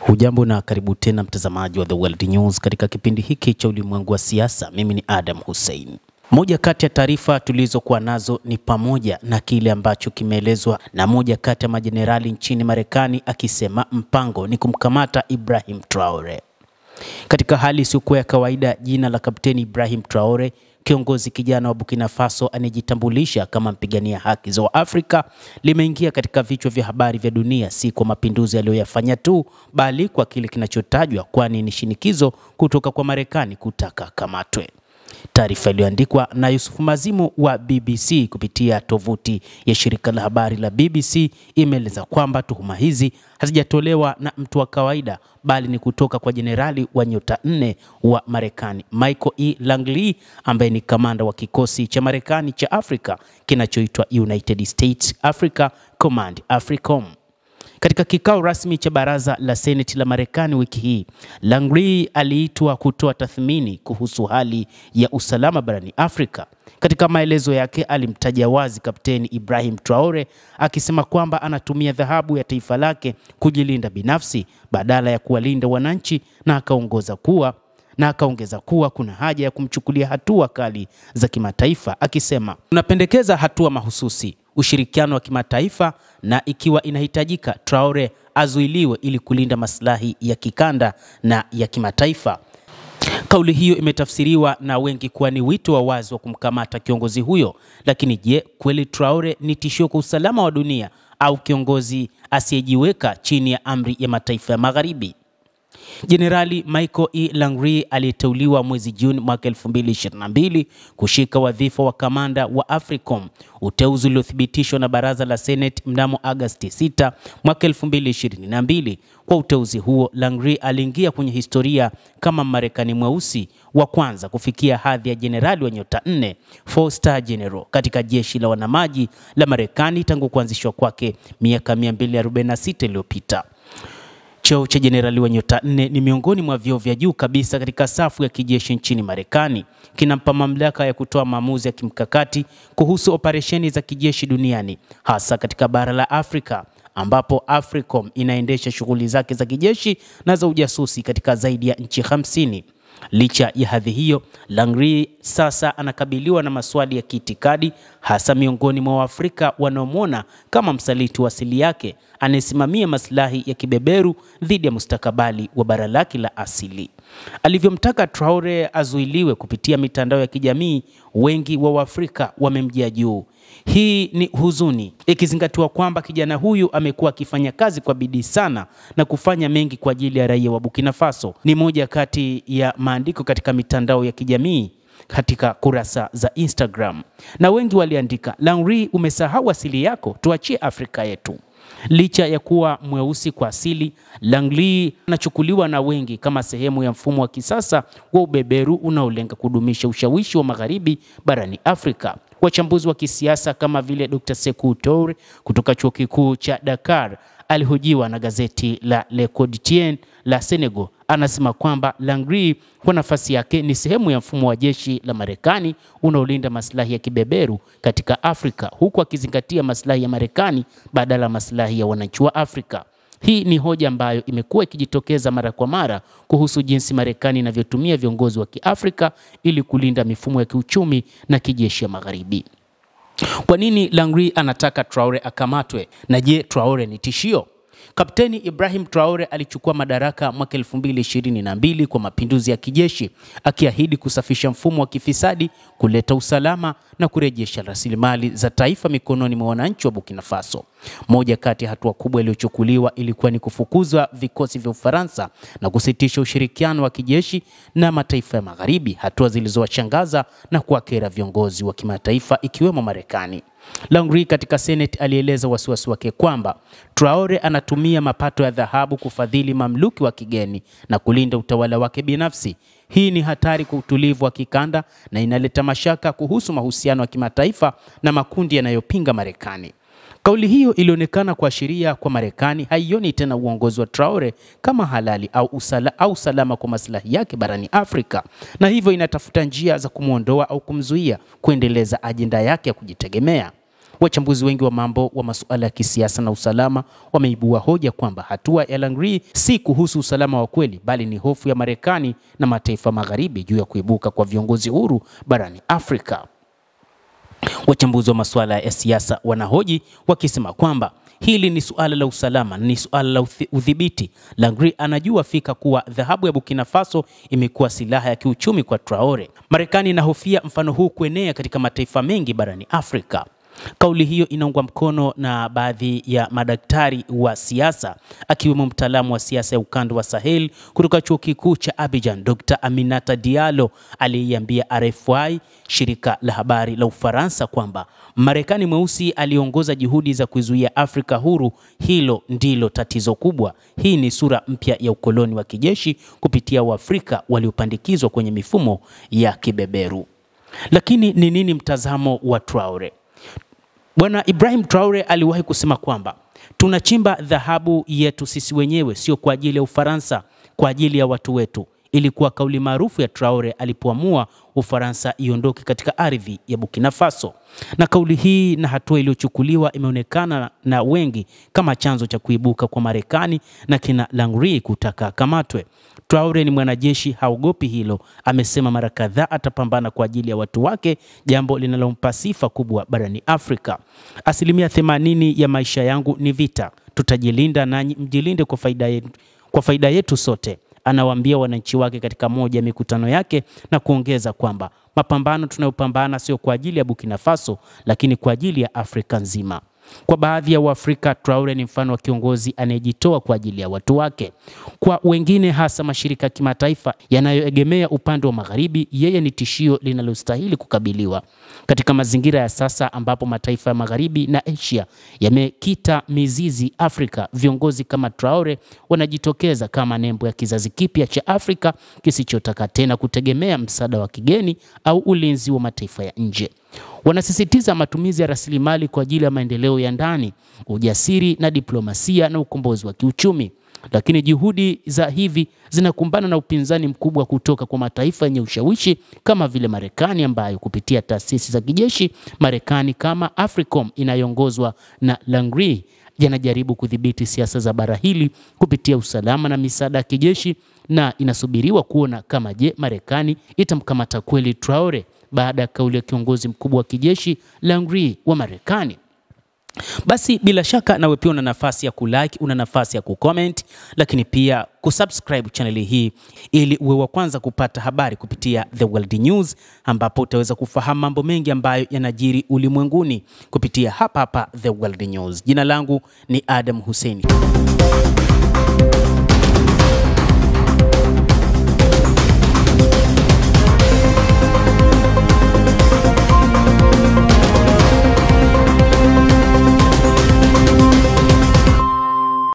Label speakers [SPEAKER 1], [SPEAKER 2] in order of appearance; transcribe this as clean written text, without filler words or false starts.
[SPEAKER 1] Hujambo na karibu tena mtazamaji wa The World News katika kipindi hiki cha ulimwengu wa siasa. Mimi ni Adam Hussein. Moja kati ya taarifa tulizokuwa nazo ni pamoja na kile ambacho kimeelezwa na moja kati ya majenerali nchini Marekani akisema mpango ni kumkamata Ibrahim Traore. Katika hali isiyokuwa ya kawaida, jina la Kapteni Ibrahim Traore, kiongozi kijana wa Burkina Faso anayejitambulisha kama mpigania haki za Afrika, limeingia katika vichwa vya habari vya dunia, si kwa mapinduzi aliyoyafanya tu, bali kwa kile kinachotajwa kwani ni shinikizo kutoka kwa Marekani kutaka kamatwe. Taarifa iliyoandikwa na Yusuf Mazimu wa BBC kupitia tovuti ya shirika la habari la BBC imeeleza kwamba tuhuma hizi hazijatolewa na mtu wa kawaida, bali ni kutoka kwa jenerali wa nyota 4 wa Marekani Michael E. Langley, ambaye ni kamanda wa kikosi cha Marekani cha Afrika kinachoitwa United States Africa Command AFRICOM. Katika kikao rasmi cha baraza la Seneti la Marekani wiki hii, Langley aliitwa kutoa tathmini kuhusu hali ya usalama barani Afrika. Katika maelezo yake alimtaja wazi Kapteni Ibrahim Traore, akisema kwamba anatumia dhahabu ya taifa lake kujilinda binafsi badala ya kuwalinda wananchi, na akaongeza kuwa kuna haja ya kumchukulia hatua kali za kimataifa, akisema tunapendekeza hatua mahususi, ushirikiano wa kimataifa, na ikiwa inahitajika Traore azuiliwe ili kulinda maslahi ya kikanda na ya kimataifa. Kauli hiyo imetafsiriwa na wengi kuwa ni wito wa wazi wa kumkamata kiongozi huyo. Lakini je, kweli Traore ni tishio kwa usalama wa dunia au kiongozi asiyejiweka chini ya amri ya mataifa ya Magharibi? Jenerali Michael E. Langley aliyeteuliwa mwezi Juni mwaka 2022 kushika wadhifa wa kamanda wa AFRICOM, uteuzi uliothibitishwa na baraza la Senate mnamo Agosti 6 mwaka 2022. Kwa uteuzi huo, Langley aliingia kwenye historia kama Marekani mweusi wa kwanza kufikia hadhi ya jenerali wa nyota 4, 4-star general, katika jeshi la wanamaji la Marekani tangu kuanzishwa kwake miaka 246 iliyopita. Cheo cha jenerali wa nyota 4 ni miongoni mwa vyeo vya juu kabisa katika safu ya kijeshi nchini Marekani. Kinampa mamlaka ya kutoa maamuzi ya kimkakati kuhusu operesheni za kijeshi duniani, hasa katika bara la Afrika, ambapo AFRICOM inaendesha shughuli zake za kijeshi na za ujasusi katika zaidi ya nchi 50. Licha ya hadhi hiyo, Langley sasa anakabiliwa na maswali ya kiitikadi, hasa miongoni mwa Waafrika wanaomwona kama msaliti wa asili yake anayesimamia maslahi ya kibeberu dhidi ya mustakabali wa bara lake la asili. Alivyomtaka Traore azuiliwe kupitia mitandao ya kijamii, wengi wa Waafrika wamemjia juu. Hii ni huzuni, ikizingatiwa kwamba kijana huyu amekuwa akifanya kazi kwa bidii sana na kufanya mengi kwa ajili ya raia wa Burkina Faso. Ni moja kati ya maandiko katika mitandao ya kijamii katika kurasa za Instagram, na wengi waliandika, Langley, umesahau asili yako, tuachie Afrika yetu. Licha ya kuwa mweusi kwa asili, Langley anachukuliwa na wengi kama sehemu ya mfumo wa kisasa wa ubeberu unaolenga kudumisha ushawishi wa Magharibi barani Afrika. Wachambuzi wa kisiasa kama vile Dr. Sekou Toure kutoka chuo kikuu cha Dakar alihojiwa na gazeti la Le Quotidien la Senegal, anasema kwamba Langley kwa nafasi yake ni sehemu ya mfumo wa jeshi la Marekani unaolinda maslahi ya kibeberu katika Afrika, huku akizingatia maslahi ya Marekani badala ya maslahi ya wananchi wa Afrika. Hii ni hoja ambayo imekuwa ikijitokeza mara kwa mara kuhusu jinsi Marekani inavyotumia viongozi wa Kiafrika ili kulinda mifumo ya kiuchumi na kijeshi ya Magharibi. Kwa nini Langley anataka Traore akamatwe? Na je, Traore ni tishio? Kapteni Ibrahim Traore alichukua madaraka mwaka 2022 kwa mapinduzi ya kijeshi, akiahidi kusafisha mfumo wa kifisadi, kuleta usalama na kurejesha rasilimali za taifa mikononi mwa wananchi wa Burkina Faso. Moja kati ya hatua kubwa iliyochukuliwa ilikuwa ni kufukuzwa vikosi vya Ufaransa na kusitisha ushirikiano wa kijeshi na mataifa ya Magharibi, hatua zilizowashangaza na kuwakera viongozi wa kimataifa ikiwemo Marekani. Langley katika Senate alieleza wasiwasi wake kwamba Traore anatumia mapato ya dhahabu kufadhili mamluki wa kigeni na kulinda utawala wake binafsi. Hii ni hatari kwa utulivu wa kikanda na inaleta mashaka kuhusu mahusiano ya kimataifa na makundi yanayopinga Marekani. Kauli hiyo ilionekana kuashiria kwa Marekani haioni tena uongozi wa Traore kama halali au salama kwa maslahi yake barani Afrika, na hivyo inatafuta njia za kumuondoa au kumzuia kuendeleza ajenda yake ya kujitegemea. Wachambuzi wengi wa mambo wa masuala ya kisiasa na usalama wameibua hoja kwamba hatua ya Langley si kuhusu usalama wa kweli, bali ni hofu ya Marekani na mataifa magharibi juu ya kuibuka kwa viongozi huru barani Afrika. Wachambuzi wa masuala ya siasa wanahoji wakisema kwamba hili ni suala la usalama, ni suala la udhibiti. Langley anajua fika kuwa dhahabu ya Burkina Faso imekuwa silaha ya kiuchumi kwa Traore. Marekani inahofia mfano huu kuenea katika mataifa mengi barani Afrika. Kauli hiyo inaungwa mkono na baadhi ya madaktari wa siasa, akiwemo mtaalamu wa siasa ya ukanda wa Sahel kutoka chuo kikuu cha Abidjan, Dr. Aminata Diallo, aliyeambia RFI, shirika la habari la Ufaransa, kwamba Marekani mweusi aliongoza juhudi za kuzuia Afrika huru. Hilo ndilo tatizo kubwa. Hii ni sura mpya ya ukoloni wa kijeshi kupitia Waafrika waliopandikizwa kwenye mifumo ya kibeberu. Lakini ni nini mtazamo wa Traore? Bwana Ibrahim Traore aliwahi kusema kwamba tunachimba dhahabu yetu sisi wenyewe, sio kwa ajili ya Ufaransa, kwa ajili ya watu wetu. Ilikuwa kauli maarufu ya Traore alipoamua Ufaransa iondoke katika ardhi ya Burkina Faso. Na kauli hii na hatua iliyochukuliwa imeonekana na wengi kama chanzo cha kuibuka kwa Marekani na kina Langley kutaka kamatwe. Traore ni mwanajeshi, haogopi hilo. Amesema mara kadhaa atapambana kwa ajili ya watu wake, jambo linalompa sifa kubwa barani Afrika. 80% ya maisha yangu ni vita. Tutajilinda nanyi mjilinde kwa faida yetu sote, anawaambia wananchi wake katika moja ya mikutano yake, na kuongeza kwamba mapambano tunayopambana sio kwa ajili ya Burkina Faso, lakini kwa ajili ya Afrika nzima. Kwa baadhi ya Waafrika, Traore ni mfano wa kiongozi anayejitoa kwa ajili ya watu wake. Kwa wengine, hasa mashirika ya kimataifa yanayoegemea upande wa magharibi, yeye ni tishio linalostahili kukabiliwa. Katika mazingira ya sasa ambapo mataifa ya magharibi na Asia yamekita mizizi Afrika, viongozi kama Traore wanajitokeza kama nembo ya kizazi kipya cha Afrika kisichotaka tena kutegemea msaada wa kigeni au ulinzi wa mataifa ya nje. Wanasisitiza matumizi ya rasilimali kwa ajili ya maendeleo ya ndani, ujasiri na diplomasia na ukombozi wa kiuchumi. Lakini juhudi za hivi zinakumbana na upinzani mkubwa kutoka kwa mataifa yenye ushawishi kama vile Marekani, ambayo kupitia taasisi za kijeshi Marekani kama AFRICOM inayoongozwa na Langley yanajaribu kudhibiti siasa za bara hili kupitia usalama na misaada ya kijeshi, na inasubiriwa kuona kama Marekani itamkamata kweli Traore baada ya kauli ya kiongozi mkubwa wa kijeshi Langley wa Marekani. Basi bila shaka nawe pia una nafasi ya kulike, una nafasi ya kucomment, lakini pia kusubscribe channel hii ili uwe wa kwanza kupata habari kupitia The World News, ambapo utaweza kufahamu mambo mengi ambayo yanajiri ulimwenguni kupitia hapa The World News. Jina langu ni Adam Hussein.